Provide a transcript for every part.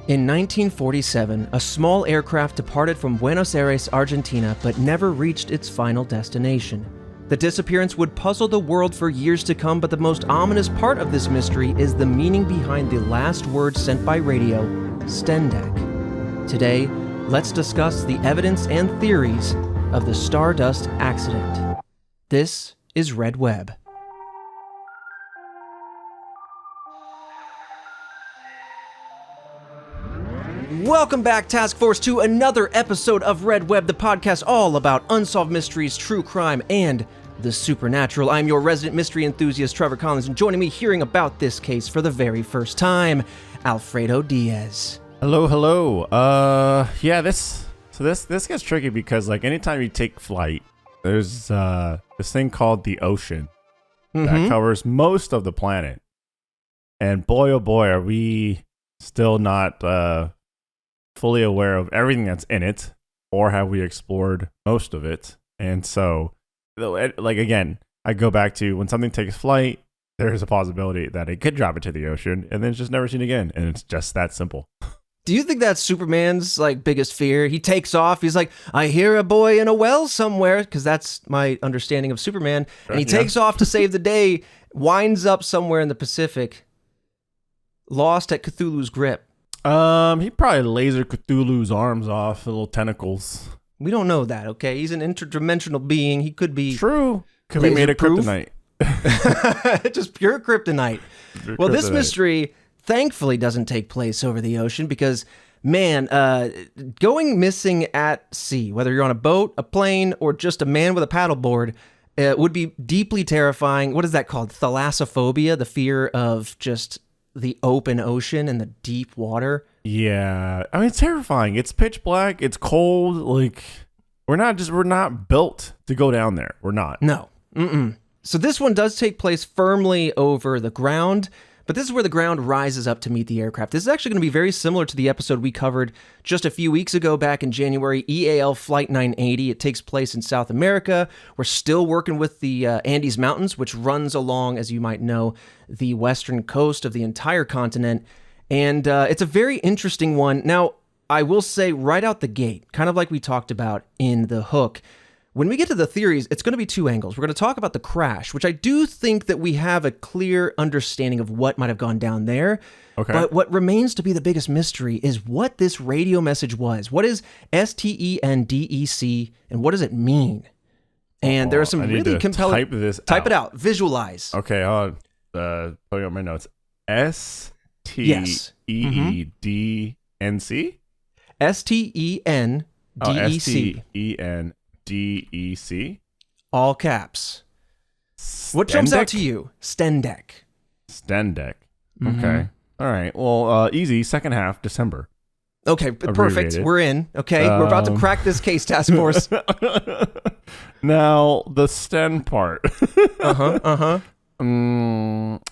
In 1947, a small aircraft departed from Buenos Aires, Argentina, but never reached its final destination. The disappearance would puzzle the world for years to come, but the most ominous part of this mystery is the meaning behind the last word sent by radio, STENDEC. Today, let's discuss the evidence and theories of the Stardust accident. This is Red Web. Welcome back, Task Force, to another episode of Red Web, the podcast all about unsolved mysteries, true crime, and the supernatural. I'm your resident mystery enthusiast, Trevor Collins, and joining me hearing about this case for the very first time, Alfredo Diaz. Hello. This gets tricky because like anytime you take flight, there's this thing called the ocean that covers most of the planet, and boy oh boy are we still not fully aware of everything that's in it, or have we explored most of it? And so, like, again, I go back to when something takes flight, there's a possibility that it could drop into the ocean and then it's just never seen again. And it's just that simple. Do you think that's Superman's like biggest fear? He takes off. He's like, I hear a boy in a well somewhere, because that's my understanding of Superman. And he takes off to save the day, winds up somewhere in the Pacific, lost at Cthulhu's grip. He probably laser Cthulhu's arms off, little tentacles. We don't know that, okay? He's an interdimensional being. He could be... True. Could be made of kryptonite. Just pure kryptonite. Well, this mystery thankfully doesn't take place over the ocean because, man, going missing at sea, whether you're on a boat, a plane, or just a man with a paddleboard, would be deeply terrifying. What is that called? Thalassophobia, the fear of just the open ocean and the deep water. Yeah. I mean, it's terrifying. It's pitch black. It's cold. Like, we're not built to go down there. We're not. No. So this one does take place firmly over the ground, but this is where the ground rises up to meet the aircraft. This is actually going to be very similar to the episode we covered just a few weeks ago back in January, EAL Flight 980. It takes place in South America. We're still working with the Andes Mountains, which runs along, as you might know, the western coast of the entire continent. And it's a very interesting one. Now, I will say right out the gate, kind of like we talked about in The Hook, when we get to the theories, it's going to be two angles. We're going to talk about the crash, which I do think that we have a clear understanding of what might have gone down there. Okay. But what remains to be the biggest mystery is what this radio message was. What is STENDEC, and what does it mean? And there are some really compelling... Type it out. Visualize. Okay, I'll put up my notes. STEEDNC? STENDEC. STENDEC. All caps. Stendek? What jumps out to you? Stendek. Okay. All right. Well, easy. Second half, December. Okay, perfect. We're in. Okay, we're about to crack this case, Task Force. Now, the Sten part.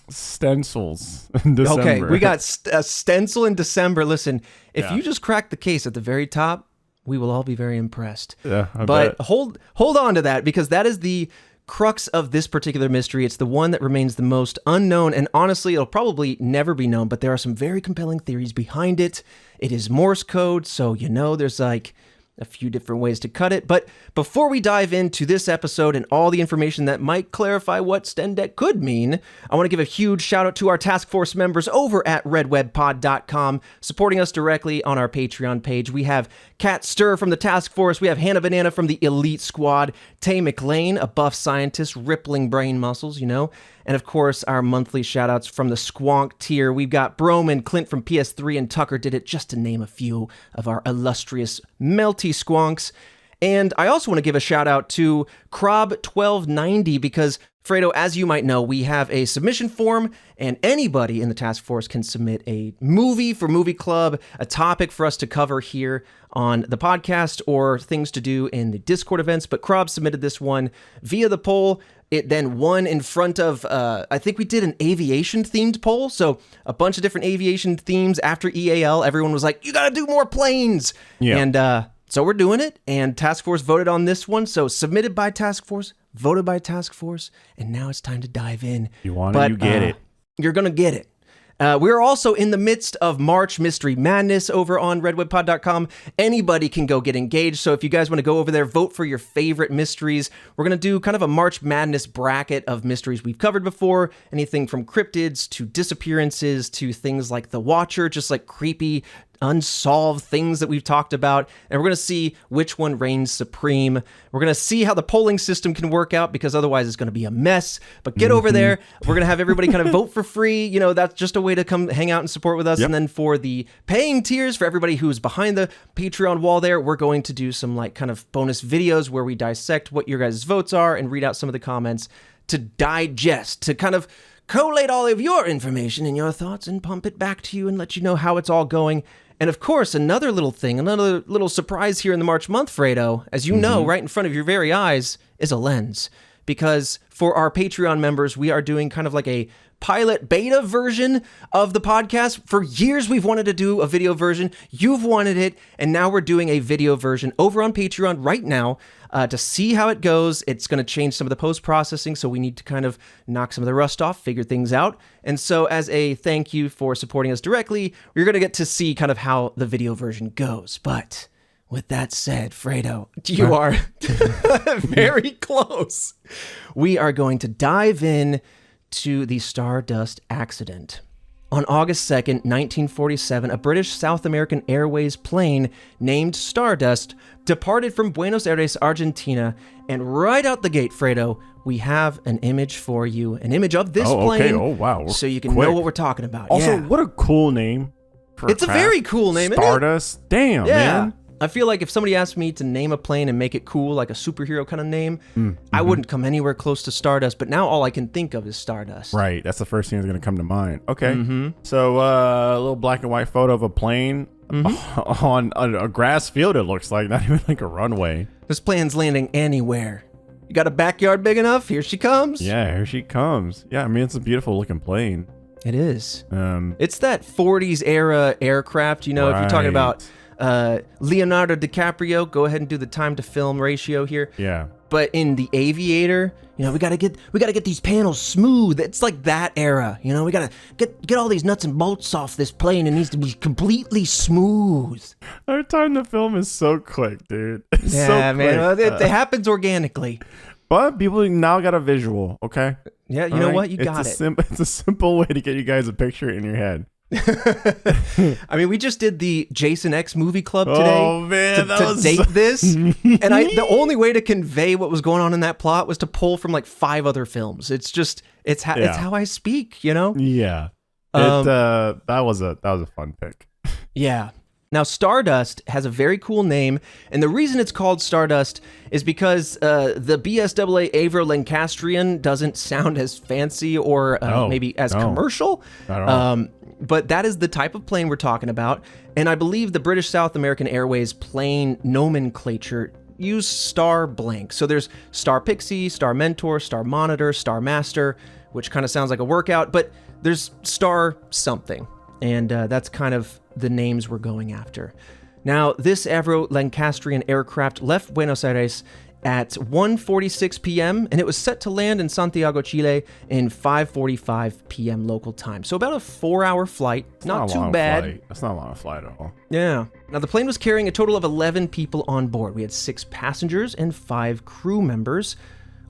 Stencils in December. Okay, we got a stencil in December. Listen, if you just crack the case at the very top, we will all be very impressed. Yeah, but hold on to that, because that is the crux of this particular mystery. It's the one that remains the most unknown, and honestly, it'll probably never be known, but there are some very compelling theories behind it. It is Morse code, so there's like a few different ways to cut it. But before we dive into this episode and all the information that might clarify what STENDEC could mean, I want to give a huge shout out to our task force members over at redwebpod.com, supporting us directly on our Patreon page. We have Kat Stir from the task force. We have Hannah Banana from the Elite Squad, Tay McLean, a buff scientist, rippling brain muscles, and of course, our monthly shout-outs from the Squonk tier. We've got Broman, Clint from PS3, and Tucker Did It, just to name a few of our illustrious melty squonks. And I also want to give a shout-out to Krob1290, because, Fredo, as you might know, we have a submission form, and anybody in the task force can submit a movie for Movie Club, a topic for us to cover here on the podcast, or things to do in the Discord events. But Krob submitted this one via the poll. It then won in front of, I think we did an aviation-themed poll, so a bunch of different aviation themes after EAL. Everyone was like, you gotta do more planes! Yeah. And so we're doing it, and Task Force voted on this one, so submitted by Task Force, voted by a task force, and now it's time to dive in. You want it, you get it. You're going to get it. We're also in the midst of March Mystery Madness over on redwebpod.com. Anybody can go get engaged. So if you guys want to go over there, vote for your favorite mysteries. We're going to do kind of a March Madness bracket of mysteries we've covered before. Anything from cryptids to disappearances to things like The Watcher, just like creepy, unsolved things that we've talked about, and we're going to see which one reigns supreme. We're going to see how the polling system can work out, because otherwise it's going to be a mess. But get over there. We're going to have everybody kind of vote for free. You know, that's just a way to come hang out and support with us. Yep. And then for the paying tiers, for everybody who's behind the Patreon wall there, we're going to do some like kind of bonus videos where we dissect what your guys' votes are and read out some of the comments to digest, to kind of collate all of your information and your thoughts and pump it back to you and let you know how it's all going. And of course, another little thing, another little surprise here in the March month, Fredo, as you know, right in front of your very eyes is a lens. Because for our Patreon members, we are doing kind of like a pilot beta version of the podcast. For years, we've wanted to do a video version. You've wanted it. And now we're doing a video version over on Patreon right now to see how it goes. It's going to change some of the post-processing, so we need to kind of knock some of the rust off, figure things out. And so as a thank you for supporting us directly, we're going to get to see kind of how the video version goes. But with that said, Fredo, you are very close. We are going to dive in to the Stardust accident. On August 2nd, 1947, a British South American Airways plane named Stardust departed from Buenos Aires, Argentina, and right out the gate, Fredo, we have an image for you, an image of this plane. Okay. Oh, wow. So you can know what we're talking about. Also, what a cool name. It's a very cool name, Stardust. isn't it? Damn, man. I feel like if somebody asked me to name a plane and make it cool, like a superhero kind of name, I wouldn't come anywhere close to Stardust, but now all I can think of is Stardust. Right. That's the first thing that's going to come to mind. Okay. So a little black and white photo of a plane on a grass field, it looks like, not even like a runway. This plane's landing anywhere. You got a backyard big enough? Here she comes. Yeah, here she comes. Yeah, I mean, it's a beautiful looking plane. It is. It's that 40s era aircraft, you know, if you're talking about Leonardo DiCaprio, go ahead and do the time to film ratio here. Yeah. But in the Aviator, you know, we gotta get these panels smooth. It's like that era, you know. We gotta get all these nuts and bolts off this plane. It needs to be completely smooth. Our time to film is so quick, dude. It's yeah, so quick. man. Well, it happens organically. But people now got a visual, okay? Yeah, you know what? You got it. It's a simple way to get you guys a picture in your head. I mean, we just did the Jason X movie club today. Oh man, to date this, and the only way to convey what was going on in that plot was to pull from like 5 other films. It's just it's how I speak, you know. Yeah, that was a fun pick. Yeah. Now, Stardust has a very cool name, and the reason it's called Stardust is because the BSAA Avro Lancastrian doesn't sound as fancy or maybe as commercial. Not at all. But that is the type of plane we're talking about, and I believe the British South American Airways plane nomenclature use star blank. So there's Star Pixie, Star Mentor, Star Monitor, Star Master, which kind of sounds like a workout, but there's Star something, and that's kind of the names we're going after. Now, this Avro Lancastrian aircraft left Buenos Aires at 1:46 p.m. and it was set to land in Santiago, Chile in 5:45 p.m. local time. So about a 4-hour flight. Not too bad. That's not a long flight at all. Yeah. Now, the plane was carrying a total of 11 people on board. We had 6 passengers and 5 crew members.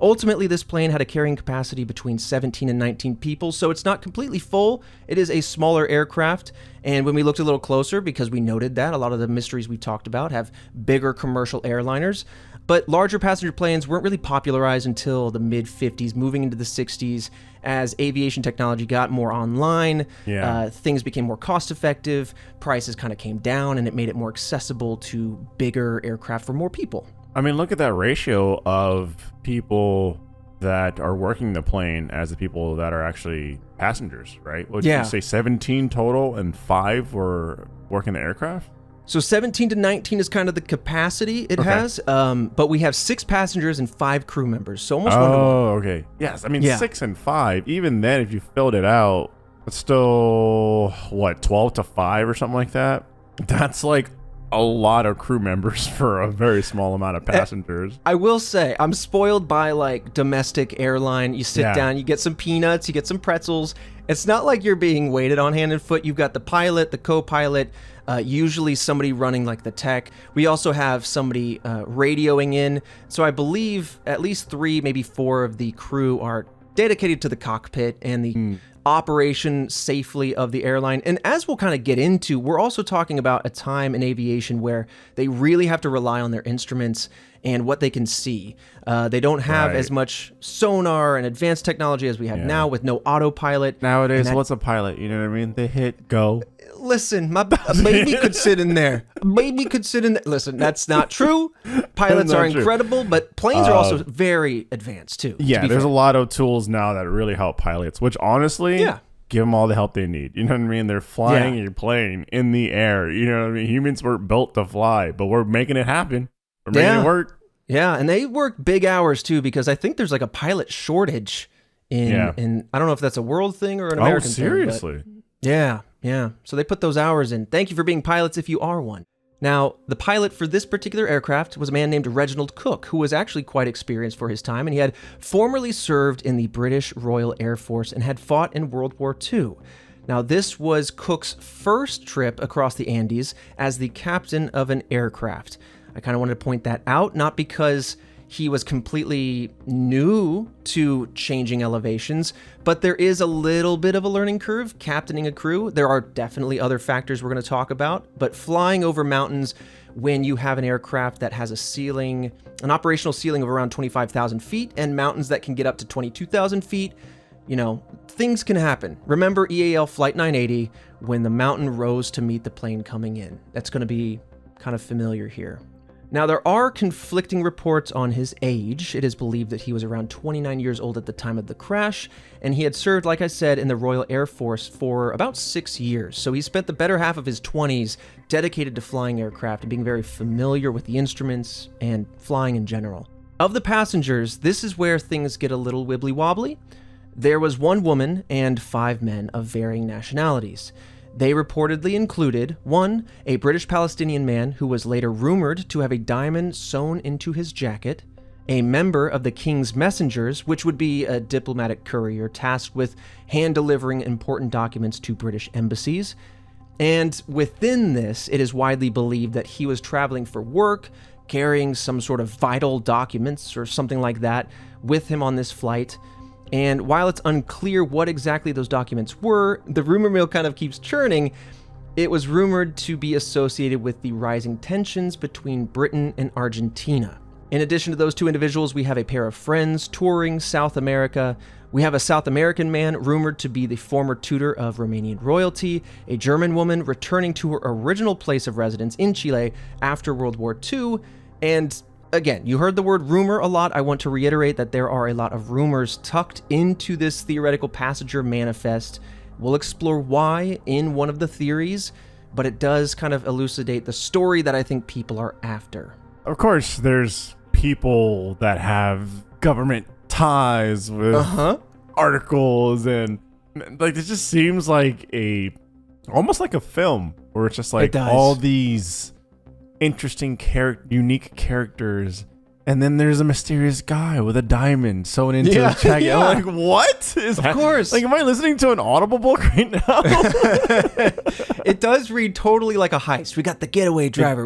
Ultimately, this plane had a carrying capacity between 17 and 19 people, so it's not completely full. It is a smaller aircraft, and when we looked a little closer, because we noted that a lot of the mysteries we talked about have bigger commercial airliners, but larger passenger planes weren't really popularized until the mid-50s, moving into the 60s. As aviation technology got more online, things became more cost-effective, prices kind of came down, and it made it more accessible to bigger aircraft for more people. I mean, look at that ratio of people that are working the plane as the people that are actually passengers, right? What did you say, 17 total and 5 were working the aircraft? So 17 to 19 is kind of the capacity it has, but we have 6 passengers and 5 crew members, so almost 1 to 1. Oh, okay. Yes, I mean, 6 and 5, even then, if you filled it out, it's still, 12 to 5 or something like that? That's like a lot of crew members for a very small amount of passengers. I will say, I'm spoiled by like domestic airline. You sit down, you get some peanuts, you get some pretzels. It's not like you're being waited on hand and foot. You've got the pilot, the co-pilot, usually somebody running like the tech. We also have somebody radioing in. So I believe at least 3, maybe 4 of the crew are dedicated to the cockpit and the operation safely of the airline. And as we'll kind of get into, we're also talking about a time in aviation where they really have to rely on their instruments and what they can see. They don't have as much sonar and advanced technology as we have now with no autopilot. Nowadays, what's a pilot? You know what I mean? They hit go. Listen, a baby could sit in there. A baby could sit in there. Listen, that's not true. Pilots are incredible, but planes are also very advanced too. Yeah, there's a lot of tools now that really help pilots, which honestly, give them all the help they need. You know what I mean? They're flying your plane in the air. You know what I mean? Humans weren't built to fly, but we're making it happen. We're making it work. Yeah, and they work big hours too, because I think there's like a pilot shortage in I don't know if that's a world thing or an American thing. Oh, seriously? Yeah. So they put those hours in. Thank you for being pilots if you are one. Now, the pilot for this particular aircraft was a man named Reginald Cook, who was actually quite experienced for his time, and he had formerly served in the British Royal Air Force and had fought in World War II. Now, this was Cook's first trip across the Andes as the captain of an aircraft. I kind of wanted to point that out, not because he was completely new to changing elevations, but there is a little bit of a learning curve captaining a crew. There are definitely other factors we're going to talk about, but flying over mountains when you have an aircraft that has a ceiling, an operational ceiling of around 25,000 feet, and mountains that can get up to 22,000 feet, you know, things can happen. Remember EAL Flight 980 when the mountain rose to meet the plane coming in. That's going to be kind of familiar here. Now, there are conflicting reports on his age. It is believed that he was around 29 years old at the time of the crash, and he had served, like I said, in the Royal Air Force for about 6 years. So he spent the better half of his 20s dedicated to flying aircraft and being very familiar with the instruments and flying in general. Of the passengers, this is where things get a little wibbly-wobbly. There was 1 woman and 5 men of varying nationalities. They reportedly included 1, a British Palestinian man who was later rumored to have a diamond sewn into his jacket, a member of the King's Messengers, which would be a diplomatic courier tasked with hand-delivering important documents to British embassies. And within this, it is widely believed that he was traveling for work, carrying some sort of vital documents or something like that with him on this flight. And while it's unclear what exactly those documents were, the rumor mill kind of keeps churning. It was rumored to be associated with the rising tensions between Britain and Argentina. In addition to those 2 individuals, we have a pair of friends touring South America. We have a South American man rumored to be the former tutor of Romanian royalty, a German woman returning to her original place of residence in Chile after World War II, and again, you heard the word rumor a lot. I want to reiterate that there are a lot of rumors tucked into this theoretical passenger manifest. We'll explore why in one of the theories, but it does kind of elucidate the story that I think people are after. Of course, there's people that have government ties with articles, and like it just seems like almost like a film where it's just like all these interesting unique characters, and then there's a mysterious guy with a diamond sewn into his jacket. I'm like, what is of course, like, am I listening to an Audible book right now? It does read totally like a heist. We got the getaway driver.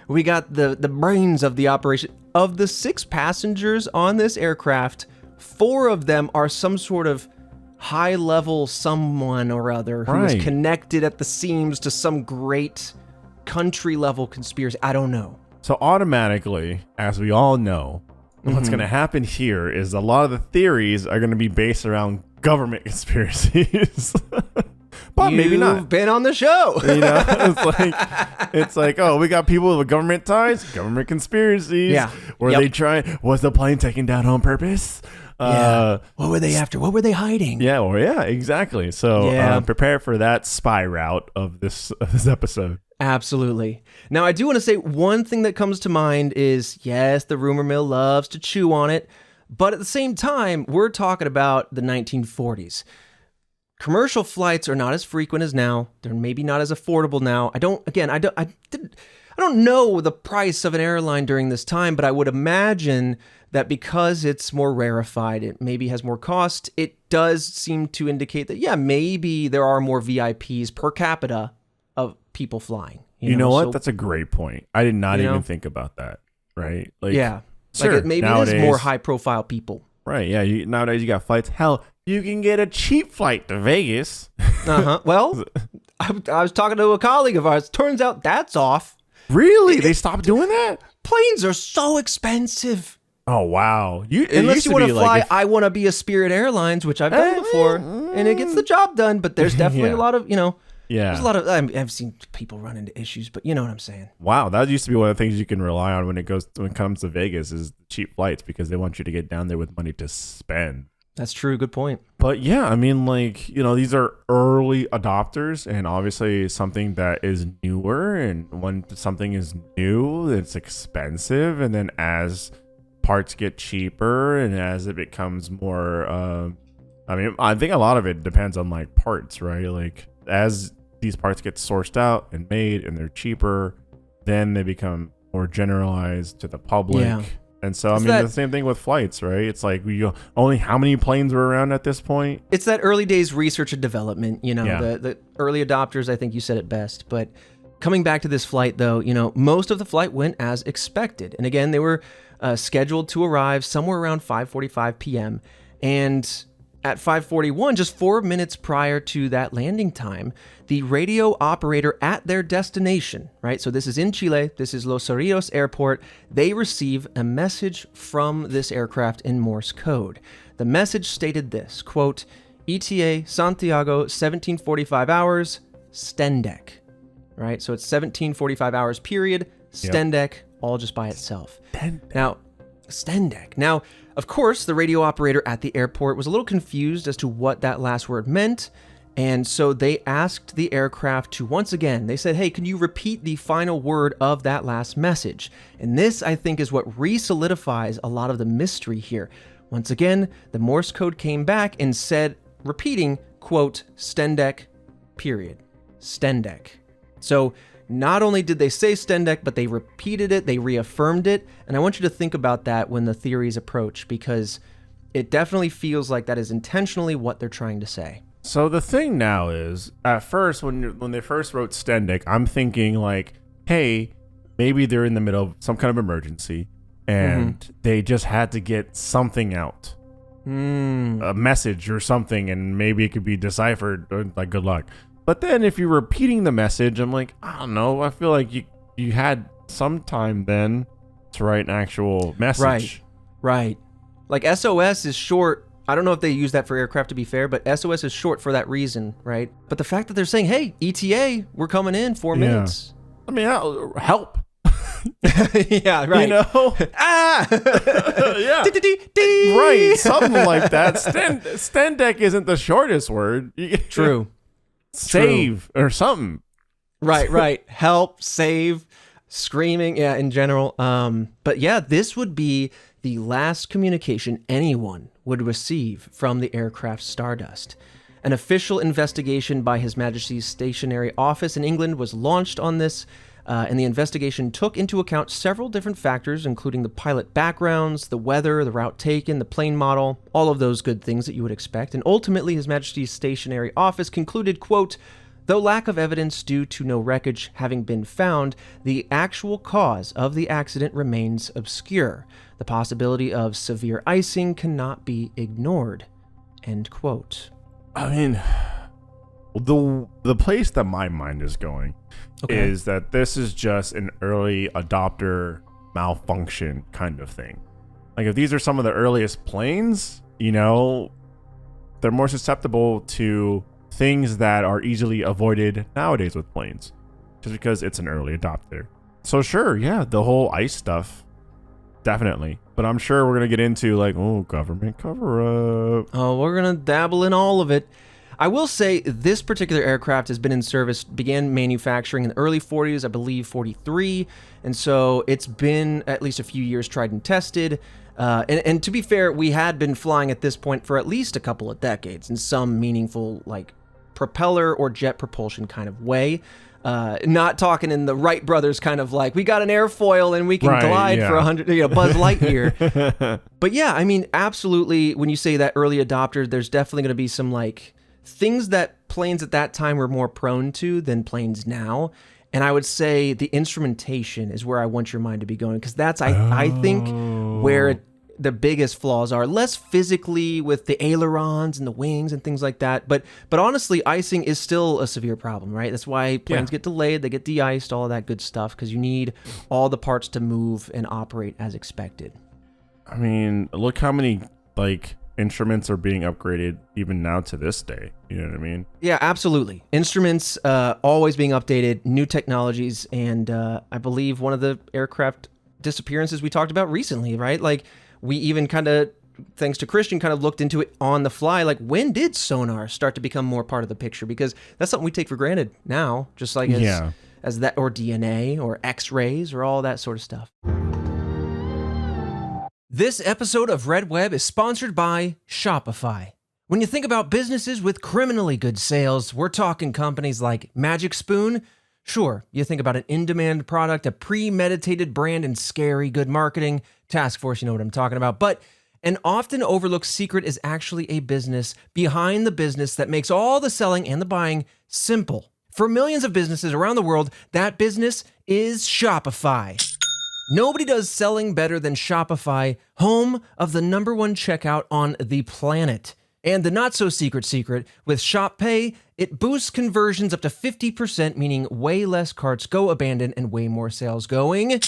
We got the brains of the operation. Of the 6 passengers on this aircraft, 4 of them are some sort of high-level someone or other who is connected at the seams to some great country level conspiracy. I don't know. So automatically, as we all know, what's going to happen here is a lot of the theories are going to be based around government conspiracies. But maybe not. You've been on the show. You know, it's like, oh, we got people with government ties, government conspiracies. Yeah. Was the plane taken down on purpose? What were they after? What were they hiding? Yeah, exactly. So prepare for that spy route of this episode. Absolutely. Now, I do want to say one thing that comes to mind is, yes, the rumor mill loves to chew on it, but at the same time, we're talking about the 1940s. Commercial flights are not as frequent as now. They're maybe not as affordable now. don't know the price of an airline during this time, but I would imagine that because it's more rarefied, it maybe has more cost. It does seem to indicate that, yeah, maybe there are more VIPs per capita of people flying. You know what? That's a great point. I did not even think about that. Right? Like, yeah. Sure, like maybe nowadays, it is more high-profile people. Right, yeah. Nowadays, you got flights. Hell, you can get a cheap flight to Vegas. Well, I was talking to a colleague of ours. Turns out that's off. Really? They stopped doing that? Planes are so expensive. Oh, wow. Unless you want to fly, I want to be a Spirit Airlines, which I've done before, and it gets the job done, but there's definitely a lot of, there's a lot of, I've seen people run into issues, but you know what I'm saying. Wow, that used to be one of the things you can rely on when it comes to Vegas is cheap flights, because they want you to get down there with money to spend. That's true. Good point. But yeah, I mean, like, these are early adopters, and obviously something that is newer, and when something is new, it's expensive, and then as parts get cheaper and as it becomes more, I think a lot of it depends on like parts, right? Like as these parts get sourced out and made and they're cheaper, then they become more generalized to the public. Yeah. And so, the same thing with flights, right? It's like only how many planes were around at this point? It's that early days research and development, the early adopters, I think you said it best. But coming back to this flight, though, most of the flight went as expected. And again, they were scheduled to arrive somewhere around 5:45 p.m. And at 5:41, just 4 minutes prior to that landing time, the radio operator at their destination, right? So this is in Chile. This is Los Cerrillos Airport. They receive a message from this aircraft in Morse code. The message stated this, quote, ETA Santiago, 1745 hours, STENDEC, right? So it's 1745 hours period, STENDEC, all just by itself. STENDEC. Now, of course, the radio operator at the airport was a little confused as to what that last word meant, and so they asked the aircraft to once again, they said, hey, can you repeat the final word of that last message? And this, I think, is what re-solidifies a lot of the mystery here. Once again, the Morse code came back and said, repeating, quote, STENDEC, period. STENDEC. So not only did they say STENDEC, but they repeated it, they reaffirmed it, and I want you to think about that when the theories approach, because it definitely feels like that is intentionally what they're trying to say. So the thing now is, at first, when they first wrote STENDEC, I'm thinking like, hey, maybe they're in the middle of some kind of emergency, and they just had to get something out, a message or something, and maybe it could be deciphered, like good luck. But then if you're repeating the message, I'm like, I don't know. I feel like you had some time then to write an actual message. Right. Like SOS is short. I don't know if they use that for aircraft, to be fair, but SOS is short for that reason, right? But the fact that they're saying, hey, ETA, we're coming in 4 minutes. I mean, help. Yeah, right. Yeah. Right, something like that. STENDEC isn't the shortest word. True. Save or something. Right. Help, save, screaming, in general. But yeah, this would be the last communication anyone would receive from the aircraft Stardust. An official investigation by His Majesty's Stationery Office in England was launched on this, and the investigation took into account several different factors, including the pilot backgrounds, the weather, the route taken, the plane model, all of those good things that you would expect. And ultimately, His Majesty's Stationery Office concluded, quote, though lack of evidence due to no wreckage having been found, the actual cause of the accident remains obscure. The possibility of severe icing cannot be ignored. End quote. I mean, the place that my mind is going is that this is just an early adopter malfunction kind of thing. Like if these are some of the earliest planes, they're more susceptible to things that are easily avoided nowadays with planes, just because it's an early adopter. So sure, yeah, the whole ice stuff, definitely. But I'm sure we're going to get into like, government cover-up. Oh, we're going to dabble in all of it. I will say this particular aircraft has been in service, began manufacturing in the early 40s, I believe 43. And so it's been at least a few years tried and tested. And to be fair, we had been flying at this point for at least a couple of decades in some meaningful, propeller or jet propulsion kind of way. Not talking in the Wright brothers kind of like, we got an airfoil and we can glide for 100, Buzz Lightyear. But yeah, I mean, absolutely. When you say that early adopter, there's definitely going to be some like things that planes at that time were more prone to than planes now. And I would say the instrumentation is where I want your mind to be going, because that's, I think, where the biggest flaws are. Less physically with the ailerons and the wings and things like that. But honestly, icing is still a severe problem, right? That's why planes get delayed, they get de-iced, all of that good stuff, because you need all the parts to move and operate as expected. I mean, look how many, like, instruments are being upgraded even now to this day. You know what I mean? Yeah, absolutely. Instruments always being updated, new technologies, and I believe one of the aircraft disappearances we talked about recently, right? Like, we even kind of, thanks to Christian, kind of looked into it on the fly. Like, when did sonar start to become more part of the picture? Because that's something we take for granted now, just like as that, or DNA, or X-rays, or all that sort of stuff. This episode of Red Web is sponsored by Shopify. When you think about businesses with criminally good sales, we're talking companies like Magic Spoon. Sure, you think about an in-demand product, a premeditated brand, and scary good marketing. Task Force, you know what I'm talking about. But an often overlooked secret is actually a business behind the business that makes all the selling and the buying simple. For millions of businesses around the world, that business is Shopify. Nobody does selling better than Shopify, home of the #1 checkout on the planet. And the not-so-secret secret, with Shop Pay, it boosts conversions up to 50%, meaning way less carts go abandoned and way more sales going.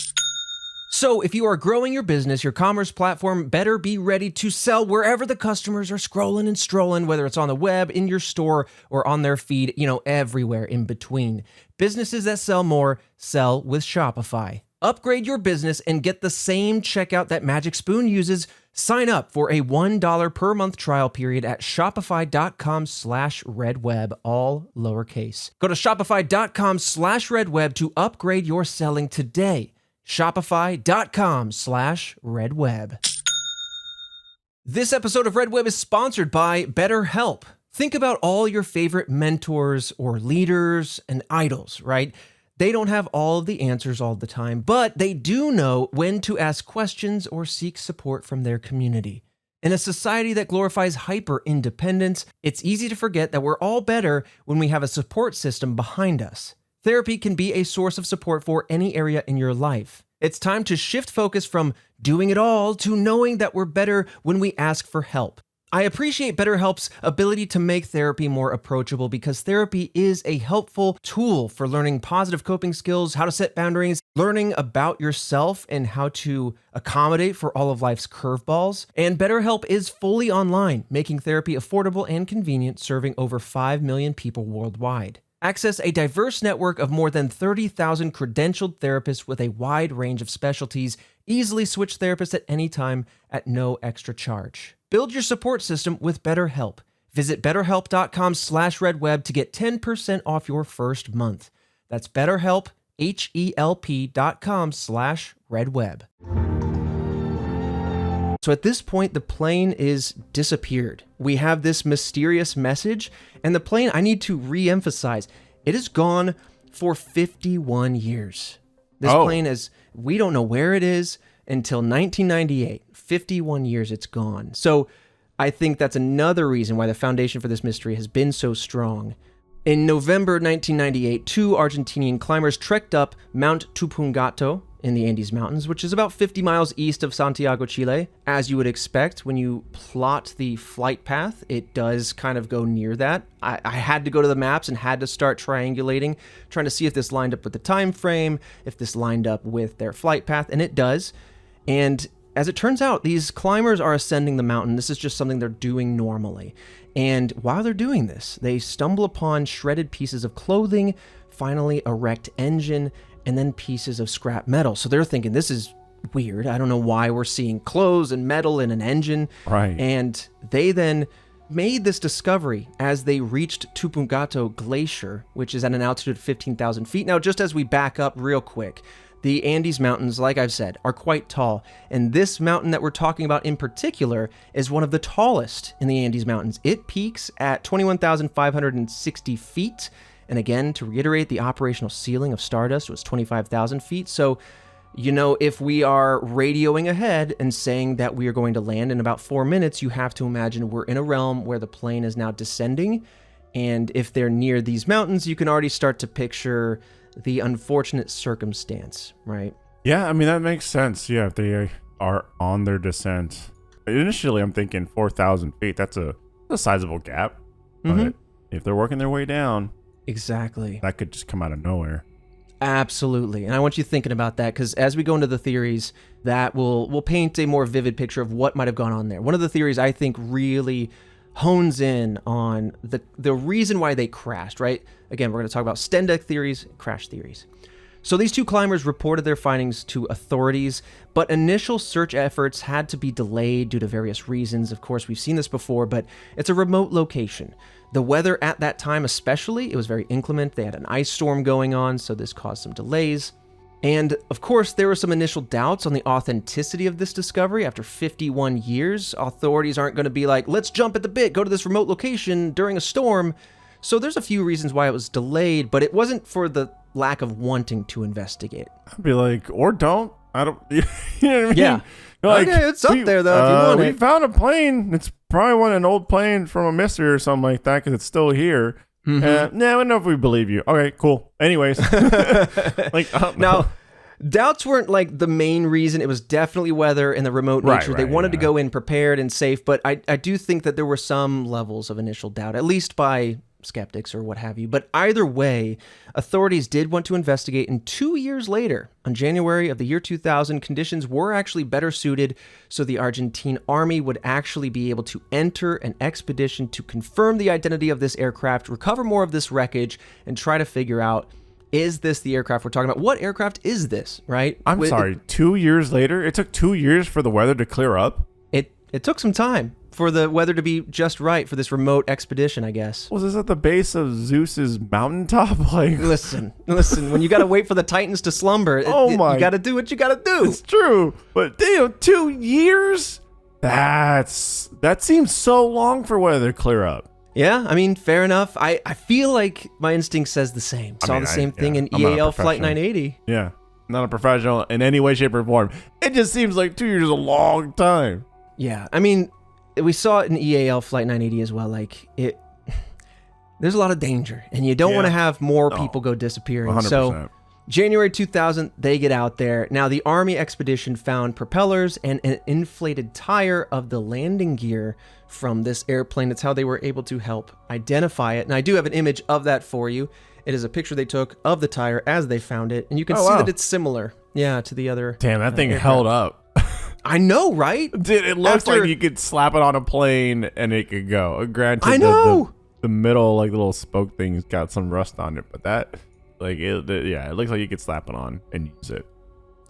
So if you are growing your business, your commerce platform better be ready to sell wherever the customers are scrolling and strolling, whether it's on the web, in your store, or on their feed, everywhere in between. Businesses that sell more sell with Shopify. Upgrade your business and get the same checkout that Magic Spoon uses. Sign up for a $1 per month trial period at shopify.com/redweb, all lowercase. Go to shopify.com/redweb to upgrade your selling today. Shopify.com/redweb. This episode of Red Web is sponsored by BetterHelp. Think about all your favorite mentors or leaders and idols, right? They don't have all of the answers all the time, but they do know when to ask questions or seek support from their community. In a society that glorifies hyper-independence, it's easy to forget that we're all better when we have a support system behind us. Therapy can be a source of support for any area in your life. It's time to shift focus from doing it all to knowing that we're better when we ask for help. I appreciate BetterHelp's ability to make therapy more approachable, because therapy is a helpful tool for learning positive coping skills, how to set boundaries, learning about yourself, and how to accommodate for all of life's curveballs. And BetterHelp is fully online, making therapy affordable and convenient, serving over 5 million people worldwide. Access a diverse network of more than 30,000 credentialed therapists with a wide range of specialties. Easily switch therapists at any time at no extra charge. Build your support system with BetterHelp. Visit betterhelp.com/redweb to get 10% off your first month. That's BetterHelp, HELP.com/redweb. So at this point, the plane is disappeared. We have this mysterious message, and the plane, I need to re-emphasize, it is gone for 51 years. This plane is, we don't know where it is until 1998. 51 years it's gone. So I think that's another reason why the foundation for this mystery has been so strong. In November 1998, 2 Argentinian climbers trekked up Mount Tupungato in the Andes Mountains, which is about 50 miles east of Santiago, Chile. As you would expect, when you plot the flight path, it does kind of go near that. I had to go to the maps and had to start triangulating, trying to see if this lined up with the time frame, if this lined up with their flight path, and it does. And as it turns out, these climbers are ascending the mountain. This is just something they're doing normally. And while they're doing this, they stumble upon shredded pieces of clothing, finally a wrecked engine, and then pieces of scrap metal. So they're thinking, this is weird. I don't know why we're seeing clothes and metal in an engine. Right. And they then made this discovery as they reached Tupungato Glacier, which is at an altitude of 15,000 feet. Now, just as we back up real quick, The Andes Mountains, like I've said, are quite tall, and this mountain that we're talking about in particular is one of the tallest in the Andes Mountains. It peaks at 21,560 feet, and again, to reiterate, the operational ceiling of Stardust was 25,000 feet, so, you know, if we are radioing ahead and saying that we are going to land in about 4 minutes, you have to imagine we're in a realm where the plane is now descending, and if they're near these mountains, you can already start to picture the unfortunate circumstance, right? Yeah, I mean, that makes sense. Yeah, if they are on their descent. Initially, I'm thinking 4,000 feet. That's a sizable gap. But if they're working their way down, exactly, that could just come out of nowhere. Absolutely. And I want you thinking about that, because as we go into the theories, that will paint a more vivid picture of what might have gone on there. One of the theories I think really hones in on the reason why they crashed, right? Again, we're going to talk about STENDEC theories, crash theories. So these two climbers reported their findings to authorities, but initial search efforts had to be delayed due to various reasons. Of course, we've seen this before, but it's a remote location. The weather at that time especially, it was very inclement. They had an ice storm going on, so this caused some delays. And of course, there were some initial doubts on the authenticity of this discovery. After 51 years, authorities aren't going to be like, let's jump at the bit, go to this remote location during a storm. So there's a few reasons why it was delayed, but it wasn't for the lack of wanting to investigate. I'd be like, or don't. I don't, you know what I mean? Yeah. Like, okay, it's up there though if you want we it. found a plane. It's probably an old plane from a mystery or something like that because it's still here. No, I don't know if we believe you. Okay, cool. Anyways. Now, doubts weren't like the main reason. It was definitely weather and the remote nature. They wanted to go in prepared and safe, but I do think that there were some levels of initial doubt, at least by skeptics or what have you. But either way, authorities did want to investigate, and 2 years later, on January of the year 2000, conditions were actually better suited, so the Argentine army would actually be able to enter an expedition to confirm the identity of this aircraft, recover more of this wreckage, and try to figure out, is this the aircraft we're talking about? What aircraft is this, right? I'm sorry, 2 years later? It took 2 years for the weather to clear up? It took some time for the weather to be just right for this remote expedition, I guess. Was this at the base of Zeus's mountaintop? Like, listen. When you got to wait for the Titans to slumber, you got to do what you got to do. It's true, but damn, 2 years? That seems so long for weather to clear up. Yeah, I mean, fair enough. I feel like my instinct says the same. Saw the same thing in EAL Flight 980. Yeah, not a professional in any way, shape, or form. It just seems like 2 years is a long time. Yeah, I mean, we saw it in EAL Flight 980 as well. Like, there's a lot of danger, and you don't want to have more people go disappearing. 100%. So, January 2000, they get out there. Now, the Army expedition found propellers and an inflated tire of the landing gear from this airplane. That's how they were able to help identify it. And I do have an image of that for you. It is a picture they took of the tire as they found it, and you can see that it's similar, to the other. Damn, that thing held up. I know, right? Dude, it looks like you could slap it on a plane and it could go. Granted, I know. The middle, like, little spoke thing's got some rust on it, but that, like, it looks like you could slap it on and use it.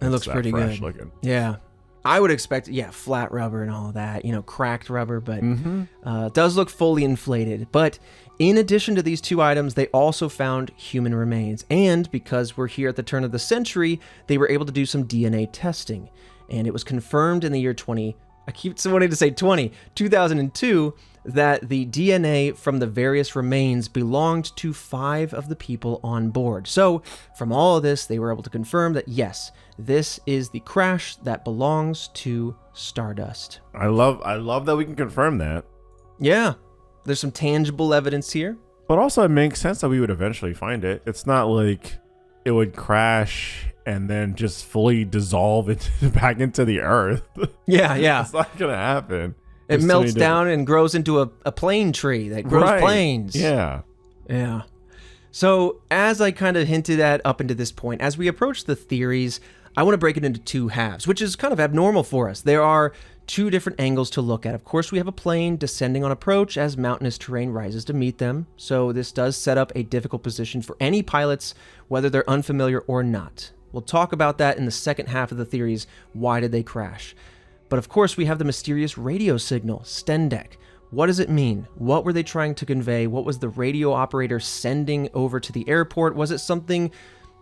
It looks pretty good. Looking. Yeah. I would expect, flat rubber and all that, cracked rubber, but it does look fully inflated. But in addition to these two items, they also found human remains. And because we're here at the turn of the century, they were able to do some DNA testing. And it was confirmed in the year 2002, that the DNA from the various remains belonged to 5 of the people on board. So from all of this, they were able to confirm that, yes, this is the crash that belongs to Stardust. I love that we can confirm that. Yeah, there's some tangible evidence here. But also it makes sense that we would eventually find it. It's not like it would crash and then just fully dissolve back into the earth. Yeah. It's not going to happen. It melts down and grows into a plane tree that grows planes. Yeah. So as I kind of hinted at up into this point, as we approach the theories, I want to break it into two halves, which is kind of abnormal for us. There are two different angles to look at. Of course, we have a plane descending on approach as mountainous terrain rises to meet them. So this does set up a difficult position for any pilots, whether they're unfamiliar or not. We'll talk about that in the second half of the theories. Why did they crash? But of course, we have the mysterious radio signal, STENDEC. What does it mean? What were they trying to convey? What was the radio operator sending over to the airport? Was it something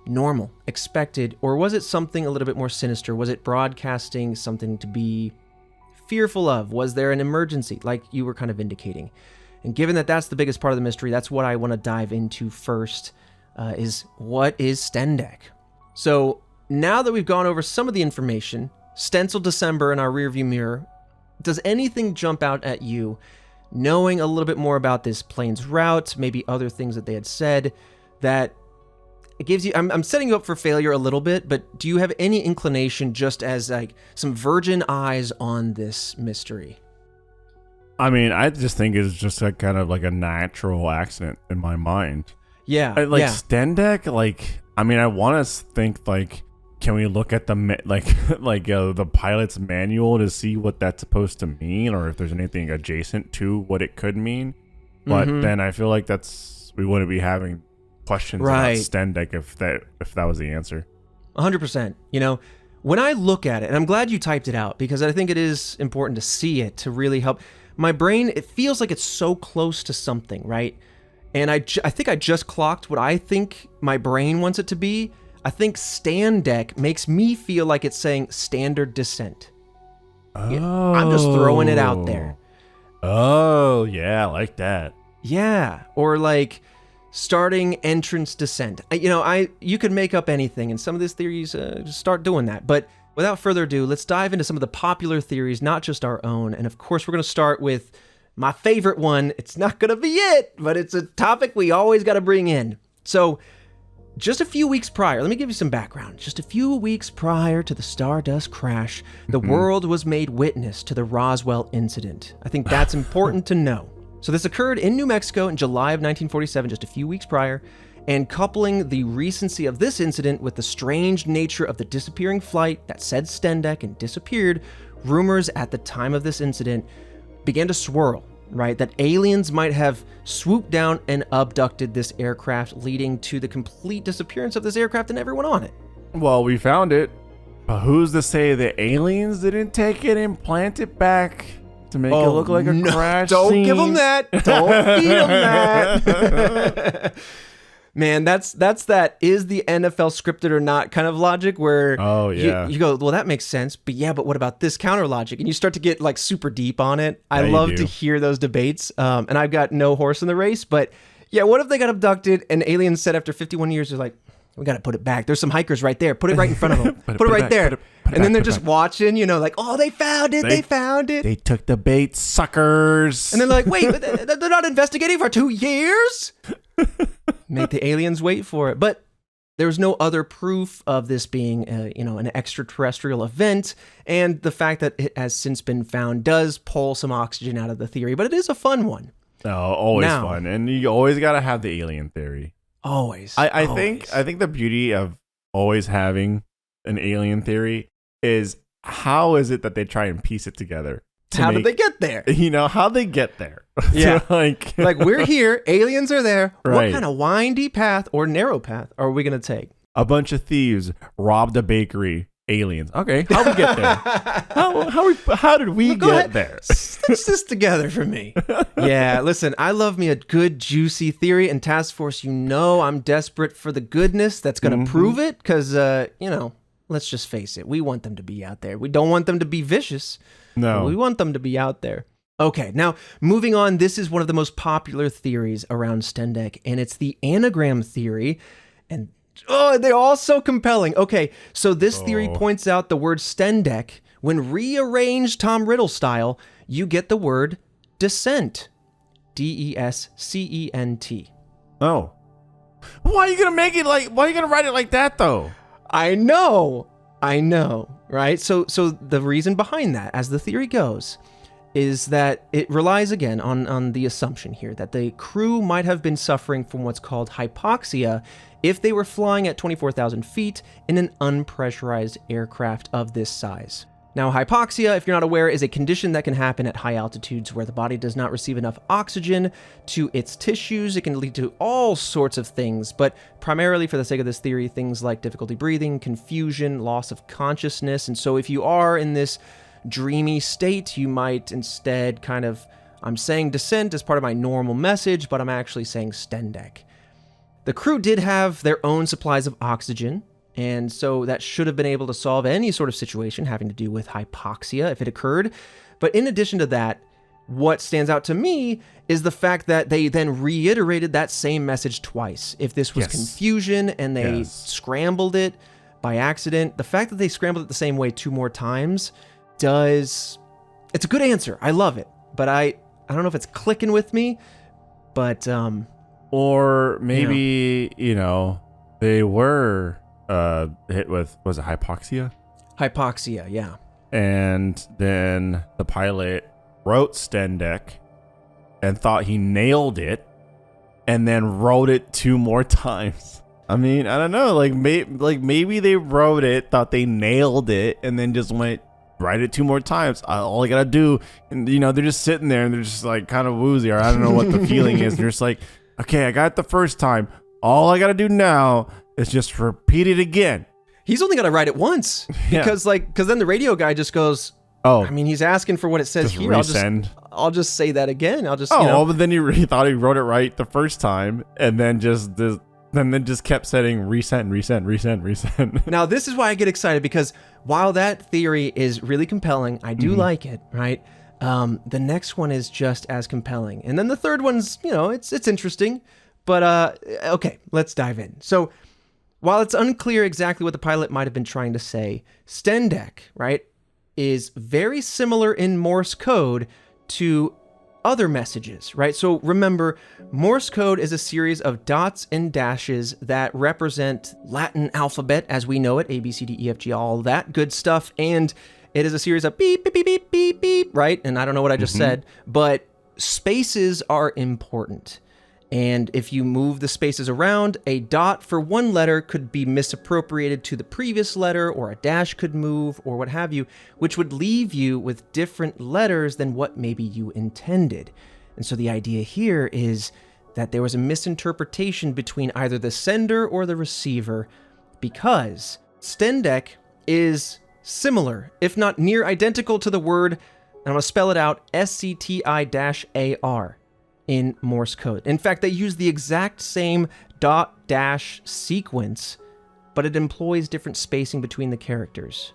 normal, expected, or was it something a little bit more sinister? Was it broadcasting something to be fearful of? Was there an emergency, like you were kind of indicating? And given that that's the biggest part of the mystery, that's what I want to dive into first, is what is STENDEC? So now that we've gone over some of the information, stenciled December in our rearview mirror, does anything jump out at you, knowing a little bit more about this plane's route, maybe other things that they had said, that it gives you, I'm setting you up for failure a little bit, but do you have any inclination, just as like some virgin eyes on this mystery? I mean, I just think it's just a kind of like a natural accident in my mind. Yeah. STENDEC, like, I mean, I want to think like, can we look at the the pilot's manual to see what that's supposed to mean, or if there's anything adjacent to what it could mean? But then I feel like we wouldn't be having questions about STENDEC if that was the answer. 100%. You know, when I look at it, and I'm glad you typed it out because I think it is important to see it to really help. My brain, it feels like it's so close to something, right? And I think I just clocked what I think my brain wants it to be. I think STENDEC makes me feel like it's saying standard descent. Oh. I'm just throwing it out there. Oh, yeah, I like that. Yeah, or like starting entrance descent. You could make up anything, and some of these theories just start doing that. But without further ado, let's dive into some of the popular theories, not just our own. And of course, we're going to start with my favorite one. It's not going to be it, but it's a topic we always got to bring in. So just a few weeks prior, let me give you some background. Just a few weeks prior to the Stardust crash, the world was made witness to the Roswell incident. I think that's important to know. So this occurred in New Mexico in July of 1947, just a few weeks prior, and coupling the recency of this incident with the strange nature of the disappearing flight that said STENDEC and disappeared, rumors at the time of this incident began to swirl, right? That aliens might have swooped down and abducted this aircraft, leading to the complete disappearance of this aircraft and everyone on it. Well, we found it, but who's to say the aliens didn't take it and plant it back to make it look like a crash Don't scene? give them that. Don't feed them that. Man, that's that is the NFL scripted or not kind of logic where you go, well, that makes sense, but what about this counter logic? And you start to get like super deep on it. I love to hear those debates, and I've got no horse in the race, but what if they got abducted and aliens said after 51 years, they're like, we got to put it back. There's some hikers right there. Put it right in front of them. put it right there. And then they're just watching, like, oh, they found it. They found it. They took the bait, suckers. And they're like, wait, they're not investigating for 2 years? Make the aliens wait for it. But there's no other proof of this being, an extraterrestrial event. And the fact that it has since been found does pull some oxygen out of the theory. But it is a fun one. Oh, always fun. And you always got to have the alien theory. Always. I think the beauty of always having an alien theory is how is it that they try and piece it together? How did they get there? How they get there. Yeah. like we're here, aliens are there. Right. What kind of windy path or narrow path are we going to take? A bunch of thieves robbed a bakery. Aliens. Okay, how'd we get there? How did we get there? Stitch this together for me. Yeah, listen, I love me a good juicy theory, and Task Force, I'm desperate for the goodness that's going to prove it, because, let's just face it, we want them to be out there. We don't want them to be vicious. No. We want them to be out there. Okay, now, moving on, this is one of the most popular theories around STENDEC, and it's the anagram theory, and they're all so compelling. Okay, so this theory points out the word STENDEC. When rearranged Tom Riddle style, you get the word descent. DESCENT. Oh. Why are you going to write it like that, though? I know, right? So the reason behind that, as the theory goes, is that it relies again on the assumption here that the crew might have been suffering from what's called hypoxia if they were flying at 24,000 feet in an unpressurized aircraft of this size. Now, hypoxia, if you're not aware, is a condition that can happen at high altitudes where the body does not receive enough oxygen to its tissues. It can lead to all sorts of things, but primarily for the sake of this theory, things like difficulty breathing, confusion, loss of consciousness. And so if you are in this dreamy state, you might instead I'm saying descent as part of my normal message, but I'm actually saying STENDEC. The crew did have their own supplies of oxygen, and so that should have been able to solve any sort of situation having to do with hypoxia if it occurred. But in addition to that, what stands out to me is the fact that they then reiterated that same message twice. If this was confusion and they scrambled it by accident, the fact that they scrambled it the same way 2 more times it's a good answer. I love it. But I don't know if it's clicking with me, but or maybe, they were hit with, was it hypoxia? Hypoxia, yeah. And then the pilot wrote STENDEC and thought he nailed it and then wrote it 2 more times. I mean, I don't know, maybe they wrote it, thought they nailed it, and then just went, write it 2 more times. All I gotta do, and they're just sitting there and they're just like kind of woozy, or I don't know what the feeling is. They're just like, okay, I got it the first time. All I gotta do now is just repeat it again. He's only gotta write it once because then the radio guy just goes, oh, I mean, he's asking for what it says here. Resend. I'll just say that again. I'll just, but then he thought he wrote it right the first time, and then just kept saying resend. Now, this is why I get excited, because while that theory is really compelling, I do like it, right? The next one is just as compelling. And then the third one's, it's interesting. But, okay, let's dive in. So, while it's unclear exactly what the pilot might have been trying to say, STENDEC, right, is very similar in Morse code to other messages, right? So remember, Morse code is a series of dots and dashes that represent Latin alphabet as we know it, A, B, C, D, E, F, G, all that good stuff. And it is a series of beep, beep, beep, beep, beep, beep, right? And I don't know what I just said, but spaces are important. And if you move the spaces around, a dot for one letter could be misappropriated to the previous letter, or a dash could move, or what have you, which would leave you with different letters than what maybe you intended. And so the idea here is that there was a misinterpretation between either the sender or the receiver, because STENDEC is similar, if not near identical to the word, and I'm going to spell it out, SCTI-AR. In Morse code. In fact, they use the exact same dot dash sequence, but it employs different spacing between the characters.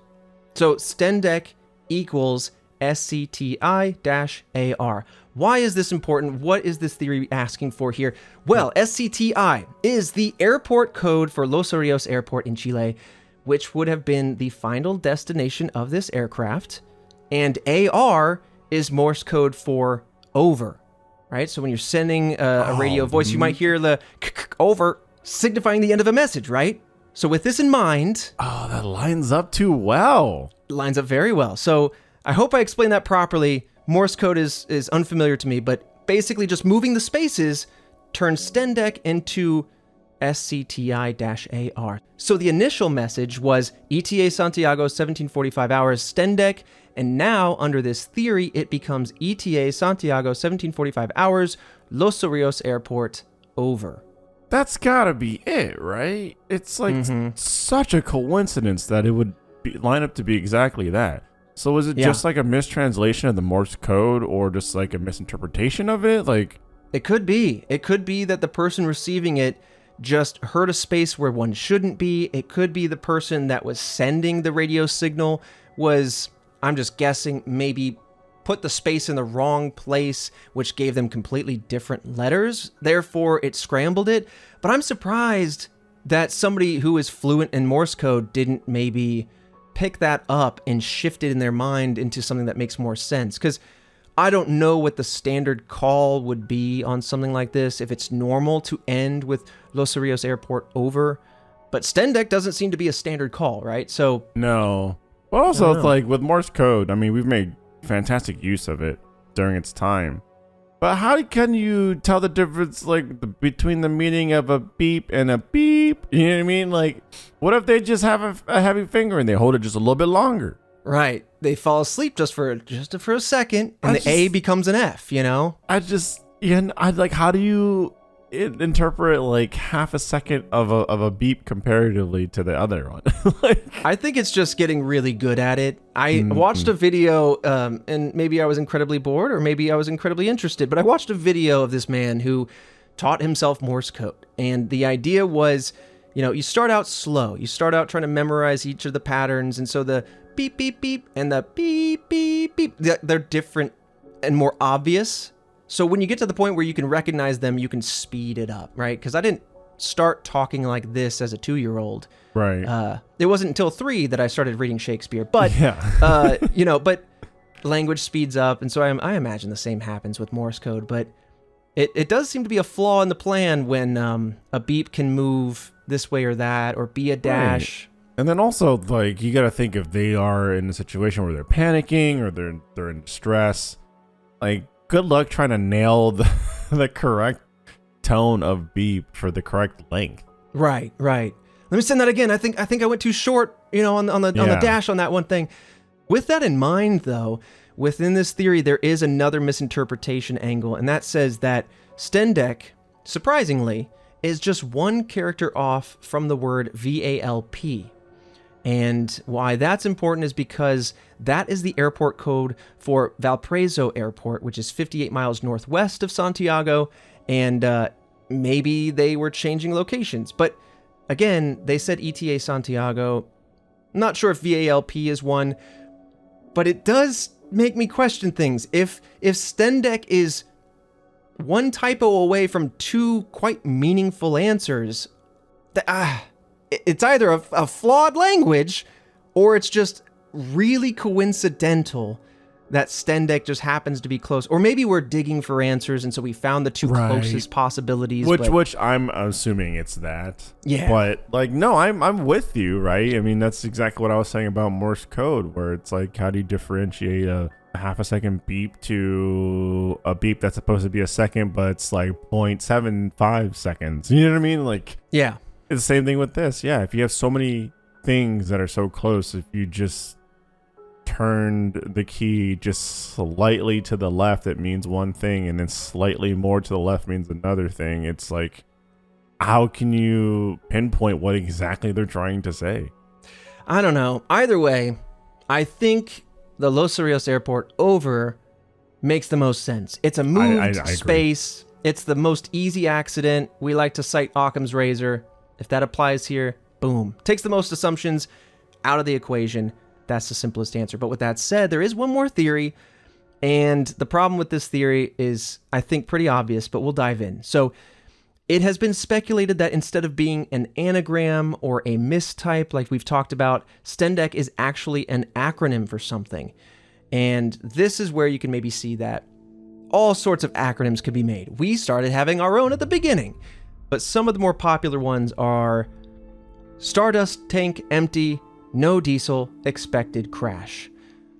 So STENDEC equals SCTI-AR. Why is this important? What is this theory asking for here? Well, SCTI is the airport code for Los Rios Airport in Chile, which would have been the final destination of this aircraft. And AR is Morse code for over. Right? So when you're sending a radio voice, you might hear the over, signifying the end of a message, right? So with this in mind... Oh, that lines up too well. Lines up very well. So I hope I explained that properly. Morse code is unfamiliar to me, but basically just moving the spaces turns STENDEC into SCTI-AR. So the initial message was ETA Santiago 1745 hours STENDEC, and now under this theory it becomes ETA Santiago 1745 hours Los Rios Airport over. That's gotta be it, right? It's like such a coincidence that it would line up to be exactly that. So is it just like a mistranslation of the Morse code, or just like a misinterpretation of it? Like, it could be. It could be that the person receiving it just heard a space where one shouldn't be. It could be the person that was sending the radio signal was, I'm just guessing, maybe put the space in the wrong place, which gave them completely different letters. Therefore, it scrambled it. But I'm surprised that somebody who is fluent in Morse code didn't maybe pick that up and shift it in their mind into something that makes more sense. Because I don't know what the standard call would be on something like this, if it's normal to end with Los Rios Airport over. But STENDEC doesn't seem to be a standard call, right? So no. But also, it's like with Morse code, I mean, we've made fantastic use of it during its time. But how can you tell the difference, like, between the meaning of a beep and a beep? You know what I mean? Like, what if they just have a heavy finger and they hold it just a little bit longer? Right. They fall asleep just for a second, and the A becomes an F, you know? How do you interpret like half a second of a beep comparatively to the other one? I think it's just getting really good at it. I watched a video, and maybe I was incredibly bored, or maybe I was incredibly interested, but I watched a video of this man who taught himself Morse code. And the idea was, you start out slow. You start out trying to memorize each of the patterns. And so the beep, beep, beep and the beep, beep, beep, they're different and more obvious. So when you get to the point where you can recognize them, you can speed it up, right? Because I didn't start talking like this as a 2-year-old. Right. It wasn't until 3 that I started reading Shakespeare. But, but language speeds up. And so I imagine the same happens with Morse code. But it does seem to be a flaw in the plan when a beep can move this way or that, or be a dash. Right. And then also, like, you got to think if they are in a situation where they're panicking or they're in distress, like, good luck trying to nail the correct tone of beep for the correct length. Right. Let me send that again. I think I went too short, on the dash on that one thing. With that in mind, though, within this theory, there is another misinterpretation angle, and that says that stendek, surprisingly, is just one character off from the word VALP. And why that's important is because that is the airport code for Valparaiso Airport, which is 58 miles northwest of Santiago, and maybe they were changing locations. But again, they said ETA Santiago. Not sure if VALP is one, but it does make me question things. If stendek is one typo away from 2 quite meaningful answers, it's either a flawed language or it's just really coincidental that stendek just happens to be close. Or maybe we're digging for answers and so we found the 2 closest possibilities. Which I'm assuming it's that. Yeah. But like, no, I'm with you, right? I mean, that's exactly what I was saying about Morse code, where it's like, how do you differentiate a half a second beep to a beep that's supposed to be a second, but it's like 0.75 seconds. You know what I mean? Like, yeah, it's the same thing with this. Yeah. If you have so many things that are so close, if you just turned the key just slightly to the left, it means one thing, and then slightly more to the left means another thing. It's like, how can you pinpoint what exactly they're trying to say? I don't know. Either way, I think the Los Cerrillos Airport over makes the most sense. It's a moved space. It's the most easy accident. We like to cite Occam's razor. If that applies here, boom. Takes the most assumptions out of the equation. That's the simplest answer. But with that said, there is one more theory. And the problem with this theory is, I think, pretty obvious, but we'll dive in. So it has been speculated that instead of being an anagram or a mistype like we've talked about, stendek is actually an acronym for something. And this is where you can maybe see that all sorts of acronyms could be made. We started having our own at the beginning, but some of the more popular ones are Stardust tank empty, no diesel, expected crash.